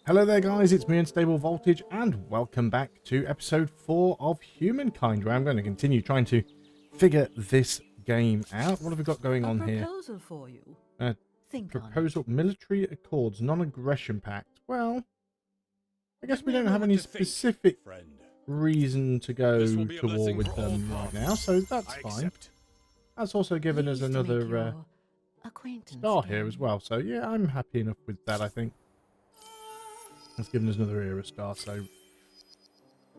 Hello there guys, it's me Unstable Voltage and welcome back to episode 4 of Humankind, where I'm going to continue trying to figure this game out. What have we got going on here? Proposal for you. Think Proposal, on it. military accords, non-aggression pact. Well, I guess we don't have What any to think, specific friend. reason to go This will be a to war blessing with for all them right parties. now, so that's I fine. accept. That's also given us Pleased to make another your acquaintance star here again. as well, so yeah, I'm happy enough with that, I think. It's given us another era star, so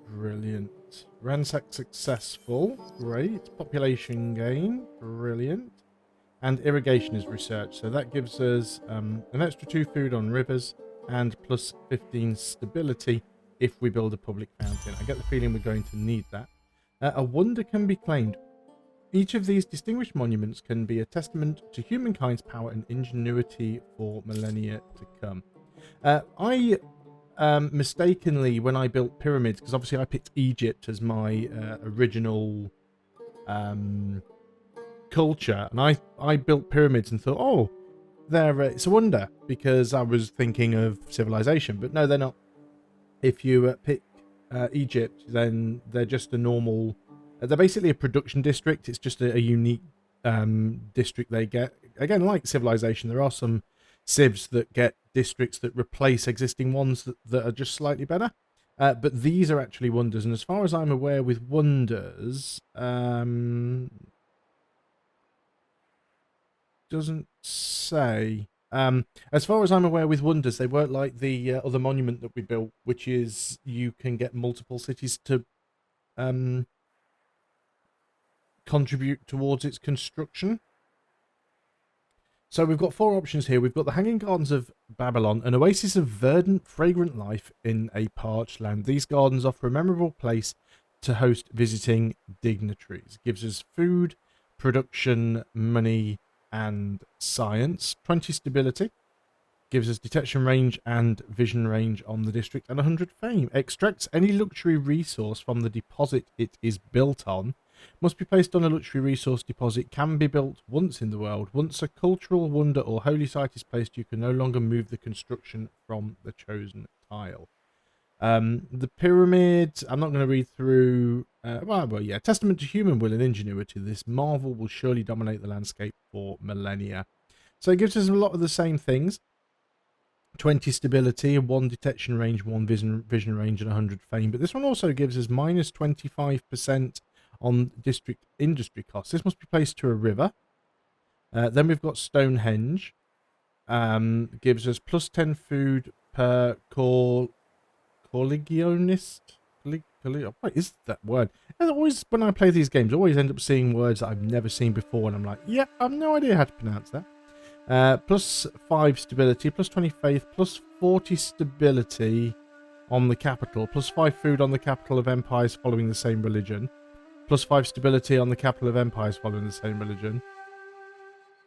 brilliant. Ransack successful, great. Population gain, brilliant. And irrigation is research, so that gives us an extra 2 food on rivers and plus 15 stability if we build a public fountain. I get the feeling we're going to need that. A wonder can be claimed. Each of these distinguished monuments can be a testament to humankind's power and ingenuity for millennia to come. I mistakenly, when I built pyramids, because obviously I picked Egypt as my original culture, and I built pyramids and thought, oh, it's a wonder, because I was thinking of civilization, but no, they're not. If you pick Egypt, then they're just a normal, they're basically a production district. It's just a unique district they get. Again, like civilization, there are some civs that get districts that replace existing ones that are just slightly better. But these are actually wonders, and as far as I'm aware with wonders, doesn't say. As far as I'm aware with wonders, they weren't like the other monument that we built, which is you can get multiple cities to contribute towards its construction. So we've got 4 options here. We've got the Hanging Gardens of Babylon, an oasis of verdant, fragrant life in a parched land. These gardens offer a memorable place to host visiting dignitaries. Gives us food, production, money, and science. 20 stability. Gives us detection range and vision range on the district, and 100 fame. Extracts any luxury resource from the deposit it is built on. Must be placed on a luxury resource deposit. Can be built once in the world. Once a cultural wonder or holy site is placed, you can no longer move the construction from the chosen tile. The pyramids, I'm not going to read through. Well, yeah. Testament to human will and ingenuity. This marvel will surely dominate the landscape for millennia. So it gives us a lot of the same things. 20 stability, 1 detection range, 1 vision range, and 100 fame. But this one also gives us minus 25% on district industry costs. This must be placed to a river. Then we've got Stonehenge. Gives us plus 10 food per collegionist. What is that word? And always, when I play these games, I always end up seeing words that I've never seen before, and I'm like, yeah, I have no idea how to pronounce that. Plus 5 stability, plus 20 faith, plus 40 stability on the capital, plus 5 food on the capital of empires following the same religion, plus 5 stability on the capital of empires following the same religion,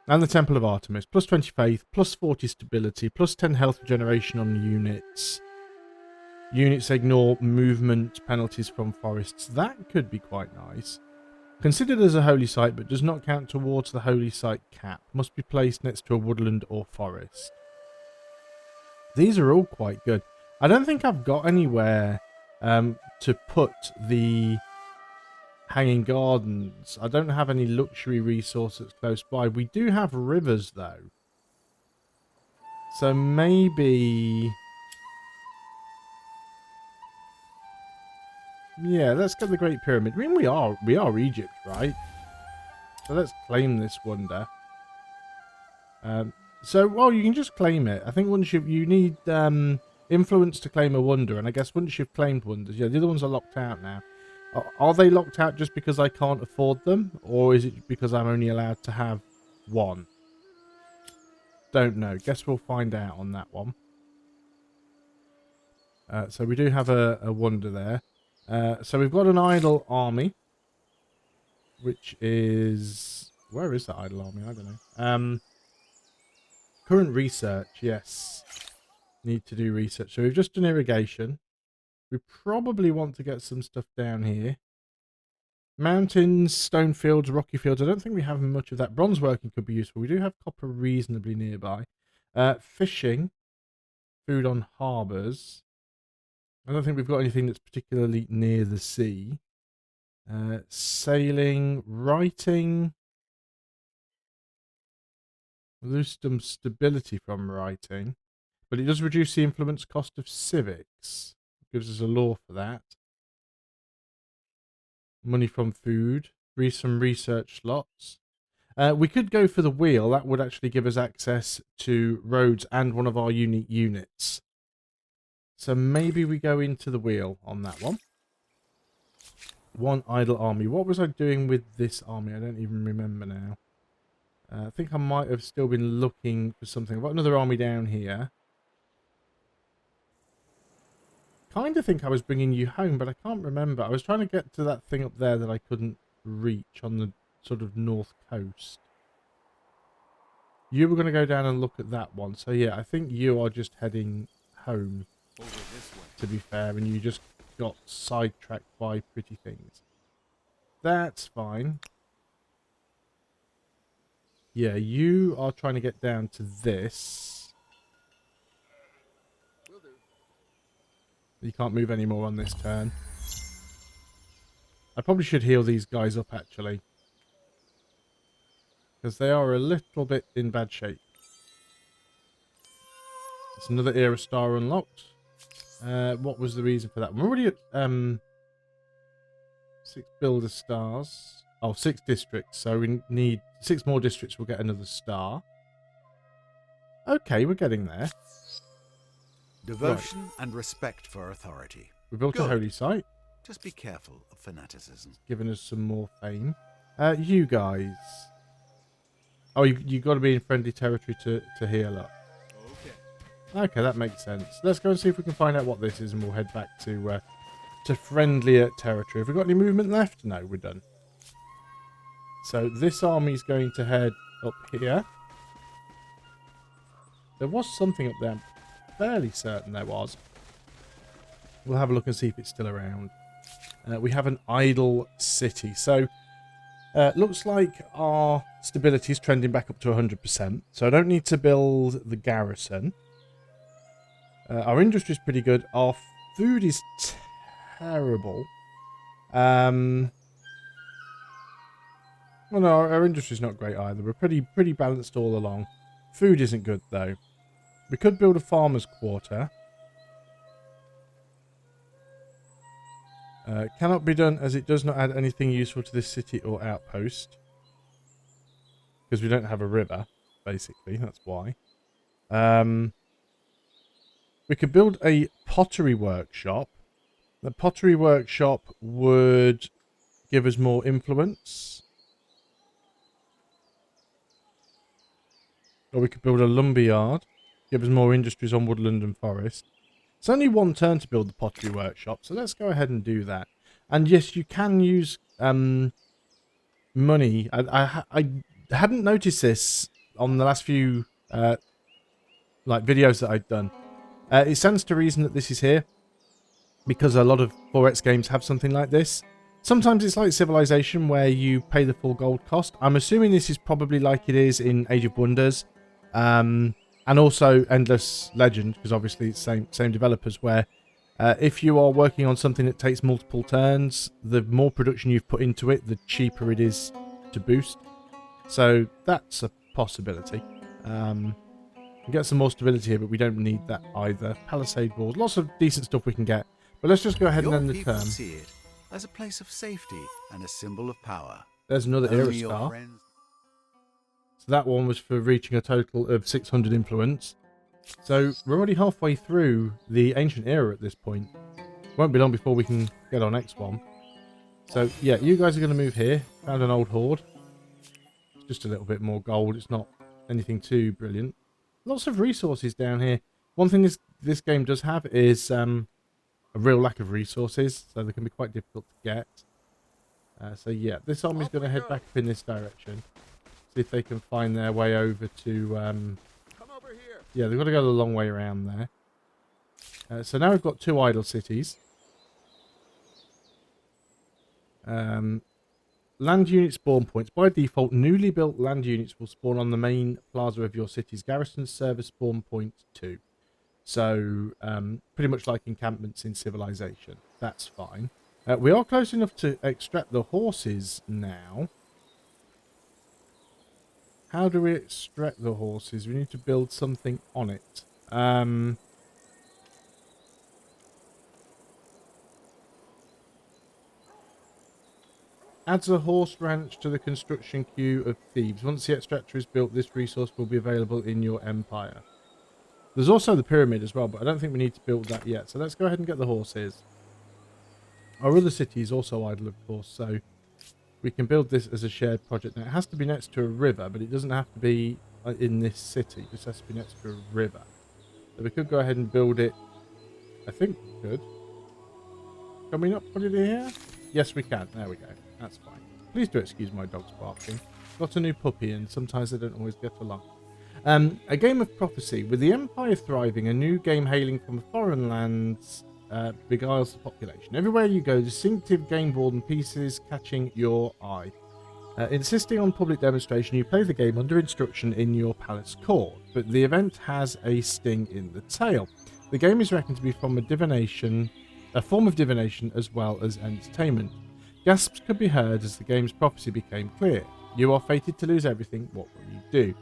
and the Temple of Artemis, plus 20 faith, plus 40 stability, plus 10 health regeneration on units. Units ignore movement penalties from forests. That could be quite nice. Considered as a holy site, but does not count towards the holy site cap. Must be placed next to a woodland or forest. These are all quite good. I don't think I've got anywhere to put the Hanging Gardens. I don't have any luxury resources close by. We do have rivers, though. So maybe... yeah, let's get the Great Pyramid. I mean, we are Egypt, right? So let's claim this wonder. Well, you can just claim it. I think once you need influence to claim a wonder, and I guess once you've claimed wonders, yeah, the other ones are locked out now. Are they locked out just because I can't afford them, or is it because I'm only allowed to have 1? Don't know. Guess we'll find out on that one. So we do have a wonder there. So we've got an idle army, which is... where is that idle army? I don't know. Current research, yes. Need to do research. So we've just done irrigation. We probably want to get some stuff down here. Mountains, stone fields, rocky fields. I don't think we have much of that. Bronze working could be useful. We do have copper reasonably nearby. Fishing. food on harbours. I don't think we've got anything that's particularly near the sea. Sailing, writing. Lose some stability from writing. But it does reduce the influence cost of civics. Gives us a law for that. Money from food. Free some research slots. We could go for the wheel. That would actually give us access to roads and one of our unique units. So maybe we go into the wheel on that one. One idle army. What was I doing with this army? I don't even remember now. I think I might have still been looking for something. I've got another army down here. Kind of think I was bringing you home, but I can't remember. I was trying to get to that thing up there that I couldn't reach on the sort of north coast. You were going to go down and look at that one. So yeah, I think you are just heading home, over this way, to be fair, and you just got sidetracked by pretty things. That's fine. Yeah, you are trying to get down to this. will do. You can't move any more on this turn. I probably should heal these guys up, actually. Because they are a little bit in bad shape. It's another era star unlocked. What was the reason for that? We're already at 6 builder stars. Oh, 6 districts. So we need 6 more districts. We'll get another star. Okay, we're getting there. Devotion and respect for authority. We built a Good. holy site. Just be careful of fanaticism. Giving us some more fame. You guys. Oh, you got to be in friendly territory to heal up. Okay, that makes sense. Let's go and see if we can find out what this is, and we'll head back to friendlier territory. Have we got any movement left? No, we're done. So this army's going to head up here. There was something up there. I'm fairly certain there was. We'll have a look and see if it's still around. We have an idle city. So looks like our stability is trending back up to 100%. So I don't need to build the garrison. Our industry is pretty good. Our food is terrible. Well, no, our industry is not great either. We're pretty balanced all along. Food isn't good though. We could build a farmer's quarter. Cannot be done as it does not add anything useful to this city or outpost. Because we don't have a river, basically. That's why. We could build a pottery workshop. The pottery workshop would give us more influence. Or we could build a lumberyard. Give us more industries on woodland and forest. It's only one turn to build the pottery workshop, so let's go ahead and do that. And yes, you can use money. I hadn't noticed this on the last few videos that I'd done. It stands to reason that this is here because a lot of 4X games have something like this. Sometimes it's like Civilization where you pay the full gold cost. I'm assuming this is probably like it is in Age of Wonders. And also Endless Legend, because obviously it's same developers, where if you are working on something that takes multiple turns, the more production you've put into it, the cheaper it is to boost. So that's a possibility. We get some more stability here, but we don't need that either. Palisade walls, lots of decent stuff we can get. But let's just go ahead and end the people turn. see it as a place of safety and a symbol of power. There's another era Only your star. friends. So that one was for reaching a total of 600 influence. So we're already halfway through the ancient era at this point. Won't be long before we can get our next one. So yeah, you guys are going to move here. Found an old hoard. It's just a little bit more gold. It's not anything too brilliant. Lots of resources down here. One thing this game does have is a real lack of resources, so they can be quite difficult to get. So yeah, this army's going to head back up in this direction. See if they can find their way over to... Come over here. yeah, they've got to go the long way around there. So now we've got 2 idle cities. Land unit spawn points. By default, newly built land units will spawn on the main plaza of your city's garrison service spawn point 2. So pretty much like encampments in Civilization. That's fine. We are close enough to extract the horses now. How do we extract the horses? We need to build something on it. Adds a horse ranch to the construction queue of thieves. Once the extractor is built, this resource will be available in your empire. There's also the pyramid as well, but I don't think we need to build that yet. So let's go ahead and get the horses. Our other city is also idle, of course, so we can build this as a shared project. Now, it has to be next to a river, but it doesn't have to be in this city. It just has to be next to a river. So we could go ahead and build it. I think we could. Can we not put it in here? Yes, we can. There we go. That's fine. Please do excuse my dog's barking. Got a new puppy, and sometimes they don't always get along. A game of prophecy. With the Empire thriving, a new game hailing from foreign lands beguiles the population. Everywhere you go, distinctive game board and pieces catching your eye. Insisting on public demonstration, you play the game under instruction in your palace court, but the event has a sting in the tail. The game is reckoned to be from a form of divination as well as entertainment. Gasps could be heard as the game's prophecy became clear. You are fated to lose everything. What will you do?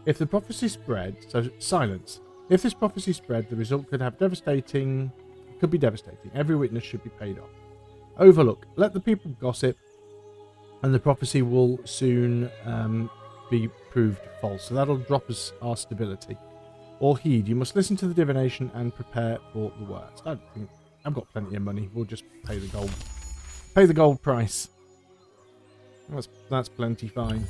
If the prophecy spread, so silence. If this prophecy spread, the result could be devastating. Every witness should be paid off. Overlook. Let the people gossip, and the prophecy will soon be proved false. So that'll drop us our stability. Or heed. You must listen to the divination and prepare for the worst. I don't think I've got plenty of money. We'll just pay the gold. Pay the gold price. That's plenty fine.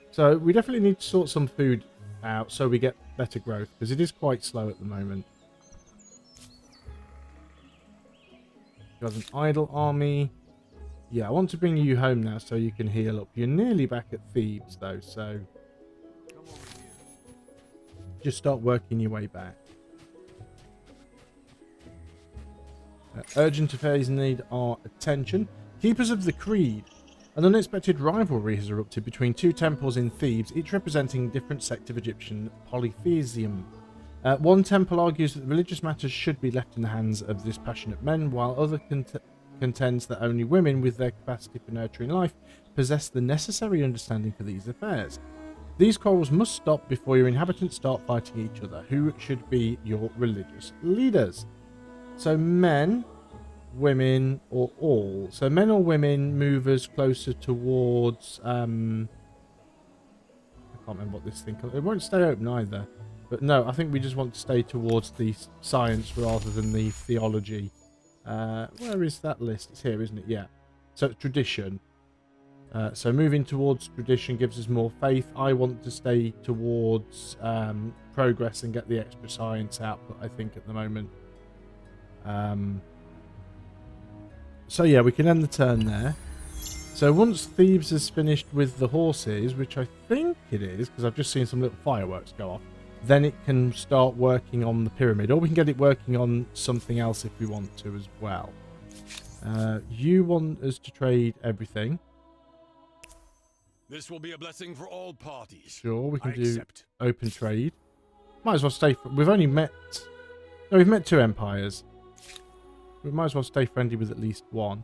So we definitely need to sort some food out so we get better growth, because it is quite slow at the moment. Got an idle army. Yeah, I want to bring you home now so you can heal up. You're nearly back at Thebes though, so just start working your way back. Urgent affairs need our attention. Keepers of the Creed. An unexpected rivalry has erupted between two temples in Thebes, each representing a different sect of Egyptian polytheism. One temple argues that religious matters should be left in the hands of dispassionate men, while other contends that only women with their capacity for nurturing life possess the necessary understanding for these affairs. These quarrels must stop before your inhabitants start fighting each other. Who should be your religious leaders? So men, women, or all. So men or women move us closer towards... I can't remember what this thing... It won't stay open either. But no, I think we just want to stay towards the science rather than the theology. Where is that list? It's here, isn't it? Yeah. So it's tradition. So moving towards tradition gives us more faith. I want to stay towards progress and get the extra science output, I think, at the moment. So yeah, we can end the turn there. So once Thebes has finished with the horses, which I think it is, because I've just seen some little fireworks go off, then it can start working on the pyramid, or we can get it working on something else if we want to as well. You want us to trade everything. This will be a blessing for all parties. Sure, we can do open trade. Might as well stay. We've only met... No, we've met two empires. We might as well stay friendly with at least one.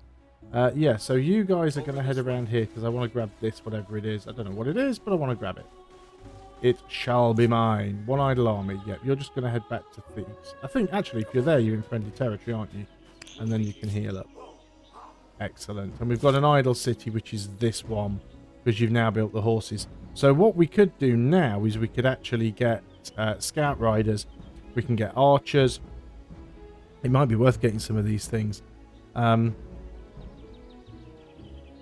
Yeah, so you guys are going to head around here because I want to grab this, whatever it is. I don't know what it is, but I want to grab it. It shall be mine. One idle army. Yep, you're just going to head back to Thebes. I think, actually, if you're there, you're in friendly territory, aren't you? And then you can heal up. Excellent. And we've got an idle city, which is this one, because you've now built the horses. So what we could do now is we could actually get scout riders. We can get archers. It might be worth getting some of these things.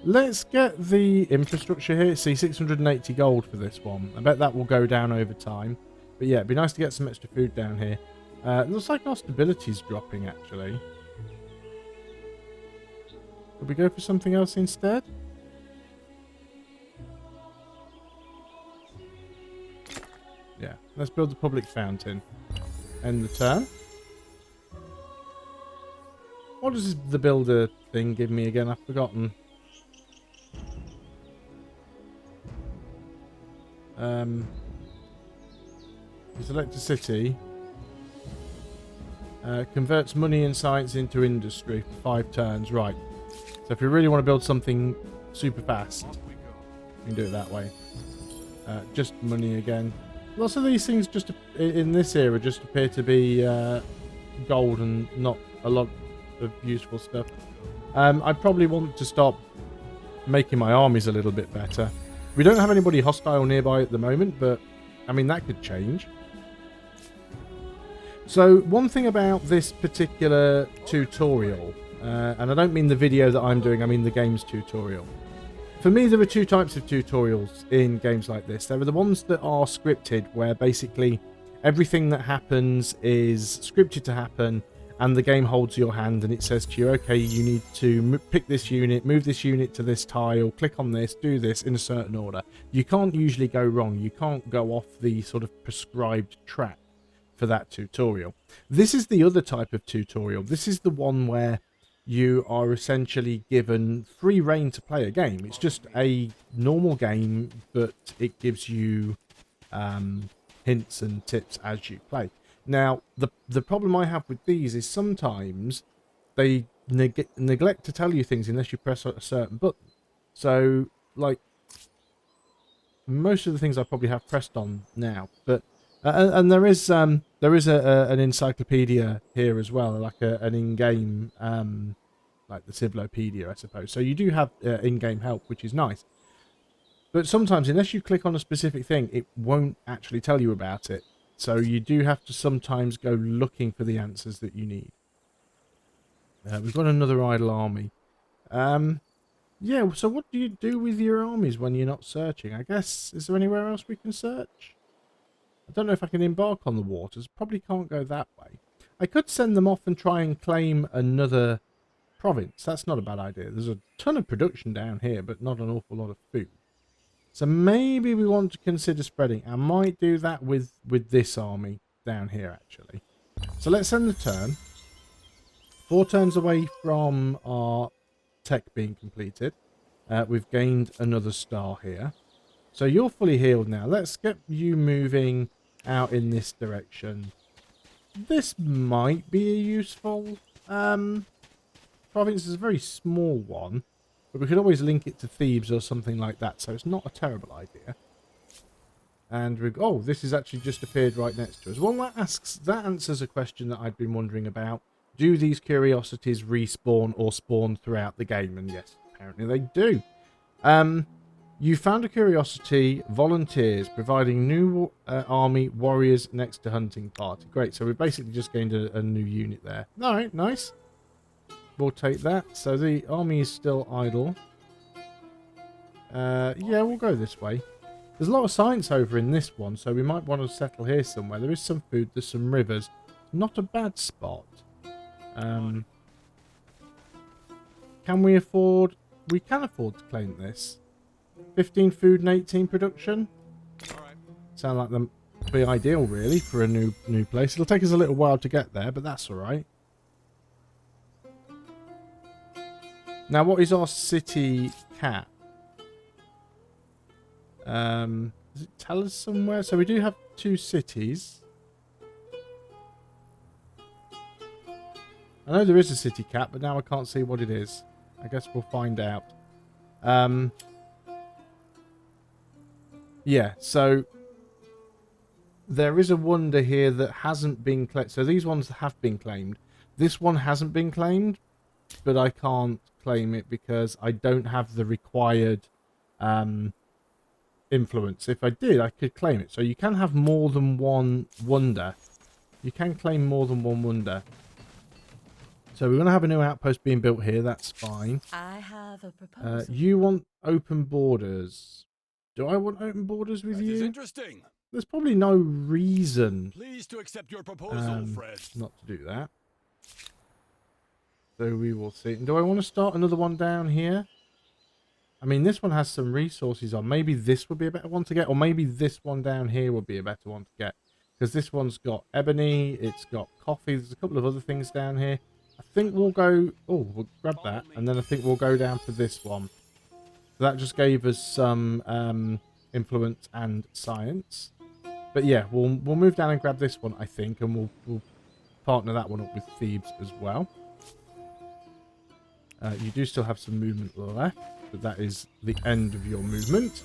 Let's get the infrastructure here. See, 680 gold for this one. I bet that will go down over time. But yeah, it'd be nice to get some extra food down here. It looks like our stability's dropping, actually. Could we go for something else instead? Yeah, let's build the public fountain. End the turn. What does the builder thing give me again? I've forgotten. You select a city. Converts money and science into industry for 5 turns. Right. So if you really want to build something super fast, you can do it that way. Just money again. Lots of these things just in this era just appear to be gold and not a lot of useful stuff. I probably want to stop making my armies a little bit better. We don't have anybody hostile nearby at the moment, but I mean that could change. So one thing about this particular tutorial, and I don't mean the video that I'm doing, I mean the game's tutorial. For me, there are 2 types of tutorials in games like this. There are the ones that are scripted, where basically everything that happens is scripted to happen, and the game holds your hand and it says to you, okay, you need to pick this unit, move this unit to this tile, click on this, do this in a certain order. You can't usually go wrong. You can't go off the sort of prescribed track for that tutorial. This is the other type of tutorial. This is the one where you are essentially given free reign to play a game. It's just a normal game, but it gives you hints and tips as you play. Now, the problem I have with these is sometimes they neglect to tell you things unless you press a certain button. So, like, most of the things I probably have pressed on now, but and there is an encyclopedia here as well, like an in-game like the Civlopedia, I suppose. So you do have in-game help, which is nice. But sometimes, unless you click on a specific thing, it won't actually tell you about it. So you do have to sometimes go looking for the answers that you need. We've got another idle army. Yeah, so what do you do with your armies when you're not searching? I guess, is there anywhere else we can search? I don't know if I can embark on the waters. Probably can't go that way. I could send them off and try and claim another province. That's not a bad idea. There's a ton of production down here, but not an awful lot of food. So maybe we want to consider spreading. I might do that with this army down here, actually. So let's send the turn. 4 turns away from our tech being completed. We've gained another star here. So you're fully healed now. Let's get you moving out in this direction. This might be a useful province. It's a very small one. But we could always link it to Thebes or something like that, so it's not a terrible idea. And this has actually just appeared right next to us. Well, that answers a question that I'd been wondering about. Do these curiosities respawn or spawn throughout the game? And yes, apparently they do. You found a curiosity, volunteers, providing new army warriors next to hunting party. Great, so we've basically just gained a new unit there. All right, nice. We'll take that. So the army is still idle. Yeah, we'll go this way. There's a lot of science over in this one, so we might want to settle here somewhere. There is some food, there's some rivers. Not a bad spot. Can we afford... We can afford to claim this. 15 food and 18 production. Sound like them be ideal, really, for a new place. It'll take us a little while to get there, but that's alright. Now, what is our city cap? Does it tell us somewhere? So we do have 2 cities. I know there is a city cap, but now I can't see what it is. I guess we'll find out. Yeah, so there is a wonder here that hasn't been claimed. So these ones have been claimed. This one hasn't been claimed, but I can't claim it because I don't have the required influence. If I did, I could claim it. So you can have more than one wonder. You can claim more than one wonder. So we're going to have a new outpost being built here. That's fine. I have a proposal. You want open borders. Do I want open borders with That you? is interesting. There's probably no reason Pleased to accept your proposal, Fred. not to do that. So we will see. And do I want to start another one down here? I mean, this one has some resources on. Maybe this would be a better one to get. Or maybe this one down here would be a better one to get. Because this one's got ebony. It's got coffee. There's a couple of other things down here. I think we'll go... Oh, we'll grab that. And then I think we'll go down for this one. So that just gave us some influence and science. But yeah, we'll move down and grab this one, I think, and we'll partner that one up with Thebes as well. You do still have some movement left, but that is the end of your movement.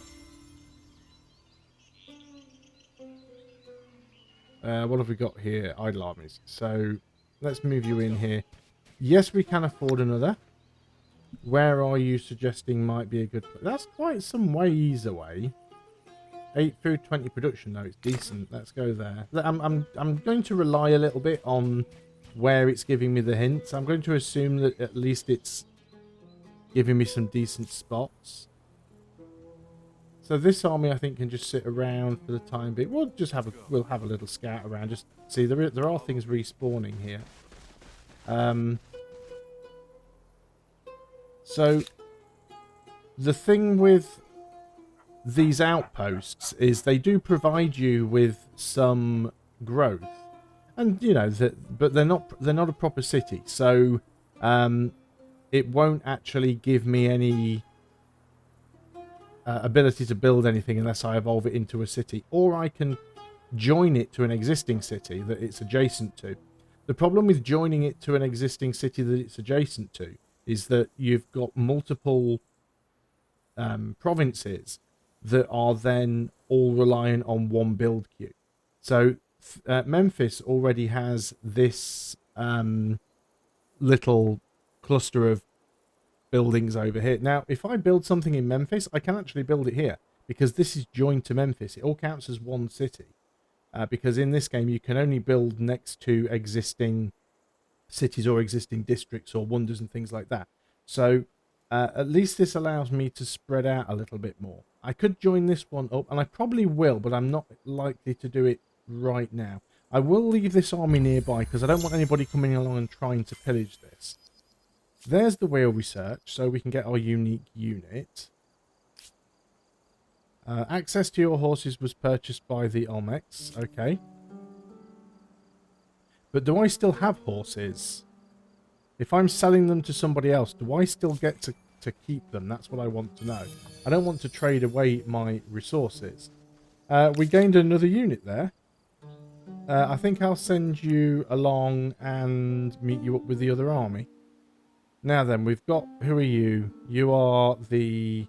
What have we got here? Idle armies. So let's move you in here. Yes, we can afford another. Where are you suggesting might be a good place? That's quite some ways away. 8 food, 20 production. No, it's decent. Let's go there. I'm going to rely a little bit on where it's giving me the hints. I'm going to assume that at least it's giving me some decent spots. So this army, I think, can just sit around for the time being. We'll have a little scout around. Just see there are things respawning here. So the thing with these outposts is they do provide you with some growth, and you know that, but they're not a proper city. So it won't actually give me any ability to build anything unless I evolve it into a city, or I can join it to an existing city that it's adjacent to. The problem with joining it to an existing city that it's adjacent to is that you've got multiple provinces that are then all reliant on one build queue. So Memphis already has this little cluster of buildings over here. Now, if I build something in Memphis, I can actually build it here because this is joined to Memphis. It all counts as one city because in this game you can only build next to existing cities or existing districts or wonders and things like that. So at least this allows me to spread out a little bit more. I could join this one up, and I probably will, but I'm not likely to do it right now. I will leave this army nearby because I don't want anybody coming along and trying to pillage this. There's the wheel research, so we can get our unique unit. Access to your horses was purchased by the Olmecs. Okay. But do I still have horses? If I'm selling them to somebody else, do I still get to keep them? That's what I want to know. I don't want to trade away my resources. We gained another unit there. I think I'll send you along and meet you up with the other army. Now then, we've got... Who are you? You are the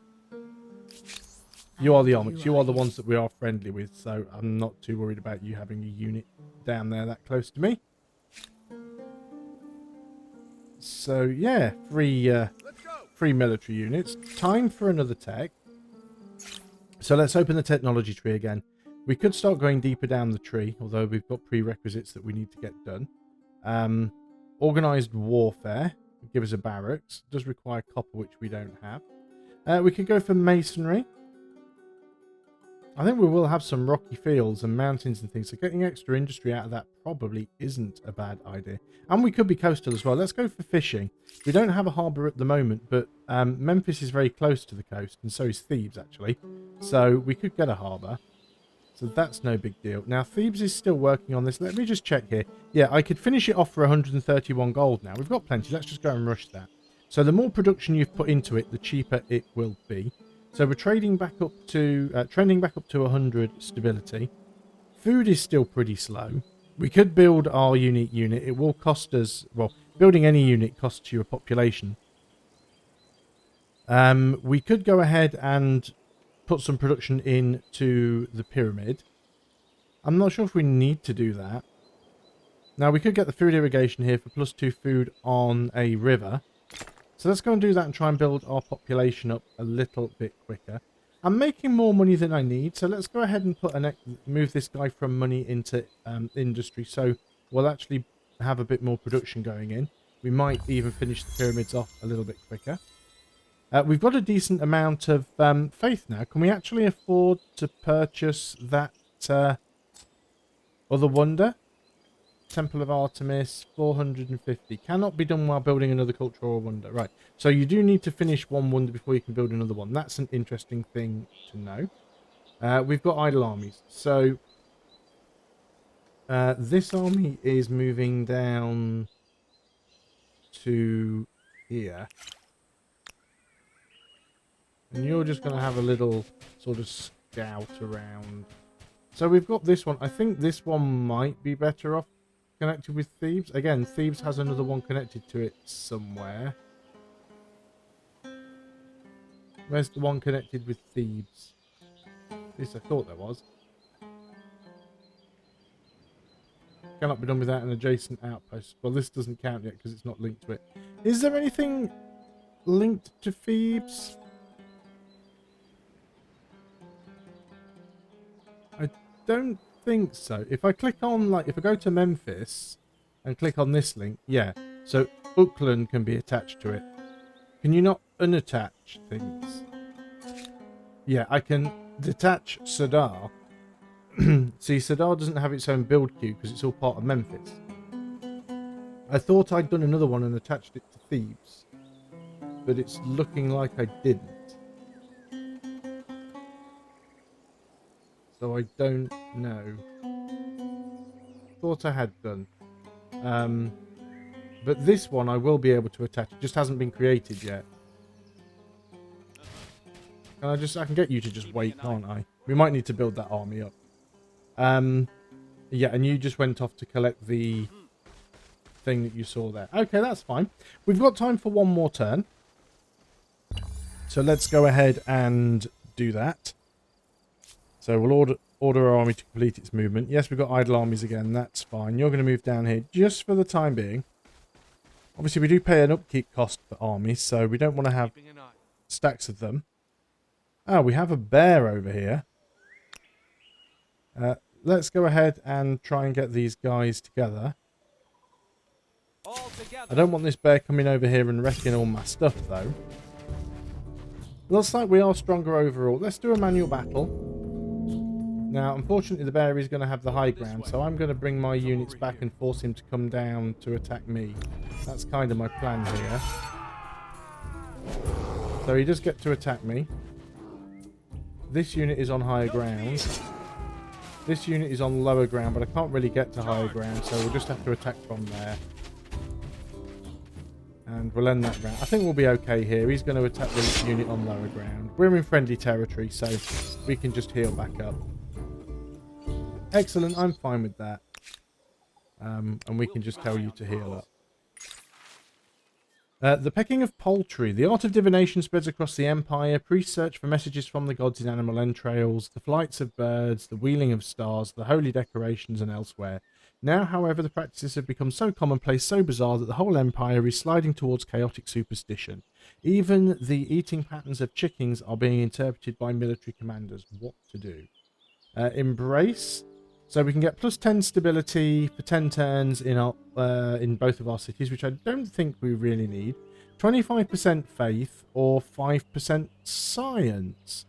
Olmecs. You are the ones that we are friendly with, so I'm not too worried about you having a unit down there that close to me. So, yeah, free military units. Time for another tech. So let's open the technology tree again. We could start going deeper down the tree, although we've got prerequisites that we need to get done. Organised warfare. Give us a barracks. Does require copper, which we don't have. We could go for masonry. I think we will have some rocky fields and mountains and things, so getting extra industry out of that probably isn't a bad idea. And we could be coastal as well. Let's go for fishing. We don't have a harbour at the moment, but Memphis is very close to the coast, and so is Thebes, actually. So we could get a harbour. So that's no big deal. Now, Thebes is still working on this. Let me just check here. Yeah, I could finish it off for 131 gold now. We've got plenty. Let's just go and rush that. So the more production you've put into it, the cheaper it will be. So we're trending back up to 100 stability. Food is still pretty slow. We could build our unique unit. It will cost us, well, building any unit costs you a population. We could go ahead and put some production into the pyramid. I'm not sure if we need to do that. Now, we could get the food irrigation here for +2 food on a river. So let's go and do that and try and build our population up a little bit quicker. I'm making more money than I need, so let's go ahead and move this guy from money into industry, so we'll actually have a bit more production going in. We might even finish the pyramids off a little bit quicker. We've got a decent amount of faith now. Can we actually afford to purchase that other wonder? Temple of Artemis, 450. Cannot be done while building another cultural wonder. Right. So you do need to finish one wonder before you can build another one. That's an interesting thing to know. We've got idle armies. So this army is moving down to here. And you're just going to have a little sort of scout around So we've got this one. I think this one might be better off connected with Thebes. Again, Thebes has another one connected to it somewhere. Where's the one connected with Thebes? At least I thought there was. Cannot be done without an adjacent outpost. Well, this doesn't count yet because it's not linked to it. Is there anything linked to Thebes? I don't think so. If I click on, like, if I go to Memphis and click on this link, yeah. So Auckland can be attached to it. Can you not unattach things? Yeah, I can detach Sadar. See, Sadar doesn't have its own build queue because it's all part of Memphis. I thought I'd done another one and attached it to Thebes, but it's looking like I didn't. So I don't know. Thought I had done. But this one I will be able to attach. It just hasn't been created yet. And I can get you to just wait, can't I? We might need to build that army up. Yeah, and you just went off to collect the thing that you saw there. Okay, that's fine. We've got time for one more turn. So let's go ahead and do that. So we'll order our army to complete its movement. Yes, we've got idle armies again. That's fine. You're going to move down here just for the time being. Obviously, we do pay an upkeep cost for armies, so we don't want to have stacks of them. Oh, we have a bear over here. Let's go ahead and try and get these guys together. I don't want this bear coming over here and wrecking all my stuff, though. Looks like we are stronger overall. Let's do a manual battle. Now, unfortunately, the bear is going to have the high ground, so I'm going to bring my units back and force him to come down to attack me. That's kind of my plan here. So he does get to attack me. This unit is on higher ground. This unit is on lower ground, but I can't really get to higher ground, so we'll just have to attack from there. And we'll end that round. I think we'll be okay here. He's going to attack the unit on lower ground. We're in friendly territory, so we can just heal back up. Excellent, I'm fine with that. And we can just tell you to heal up. The pecking of poultry. The art of divination spreads across the empire. Priests search for messages from the gods in animal entrails, the flights of birds, the wheeling of stars, the holy decorations, and elsewhere. Now, however, the practices have become so commonplace, so bizarre, that the whole empire is sliding towards chaotic superstition. Even the eating patterns of chickens are being interpreted by military commanders. What to do? Embrace. So we can get plus 10 stability for 10 turns in both of our cities, which I don't think we really need. 25% faith or 5% science.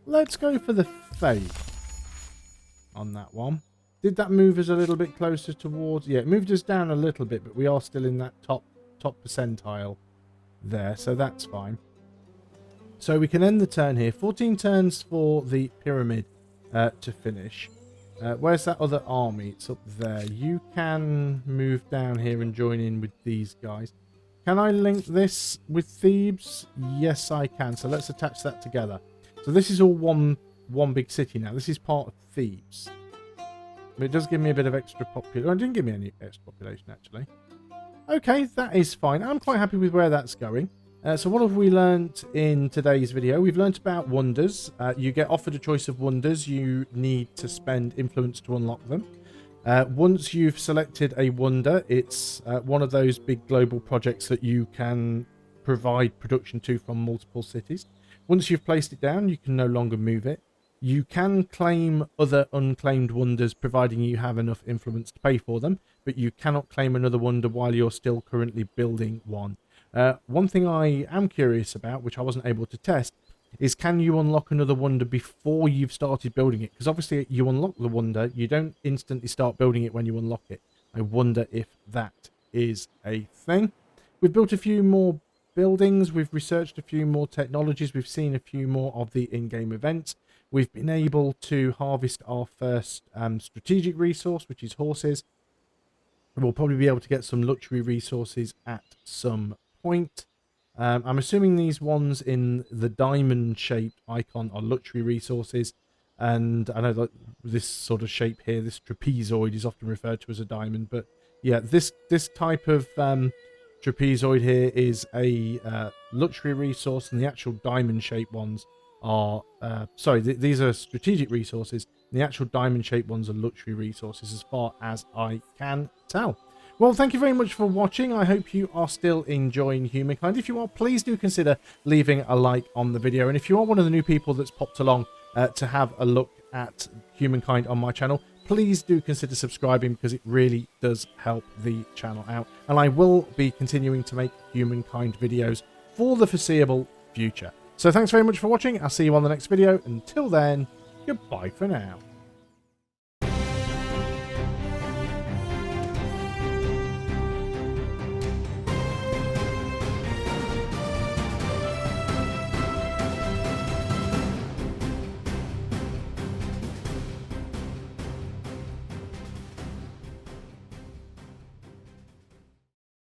Let's go for the faith on that one. Did that move us a little bit closer towards... Yeah, it moved us down a little bit, but we are still in that top percentile there, so that's fine. So we can end the turn here. 14 turns for the pyramid to finish. Where's that other army? It's up there. You can move down here and join in with these guys. Can I link this with Thebes? Yes, I can. So let's attach that together. So this is all one big city now. This is part of Thebes. But it does give me a bit of extra population. Oh, it didn't give me any extra population, actually. Okay, that is fine. I'm quite happy with where that's going. So what have we learnt in today's video? We've learnt about wonders. You get offered a choice of wonders. You need to spend influence to unlock them. Once you've selected a wonder, it's one of those big global projects that you can provide production to from multiple cities. Once you've placed it down, you can no longer move it. You can claim other unclaimed wonders providing you have enough influence to pay for them, but you cannot claim another wonder while you're still currently building one. One thing I am curious about, which I wasn't able to test, is can you unlock another wonder before you've started building it? Because obviously you unlock the wonder, you don't instantly start building it when you unlock it. I wonder if that is a thing. We've built a few more buildings, we've researched a few more technologies, we've seen a few more of the in-game events. We've been able to harvest our first strategic resource, which is horses. We'll probably be able to get some luxury resources at some point. I'm assuming these ones in the diamond-shaped icon are luxury resources. And I know that this sort of shape here, this trapezoid, is often referred to as a diamond. But yeah, this type of trapezoid here is a luxury resource, and the actual diamond-shaped ones are... these are strategic resources. The actual diamond-shaped ones are luxury resources, as far as I can tell. Well, thank you very much for watching. I hope you are still enjoying Humankind. If you are, please do consider leaving a like on the video. And if you are one of the new people that's popped along to have a look at Humankind on my channel, please do consider subscribing, because it really does help the channel out. And I will be continuing to make Humankind videos for the foreseeable future. So thanks very much for watching. I'll see you on the next video. Until then, goodbye for now.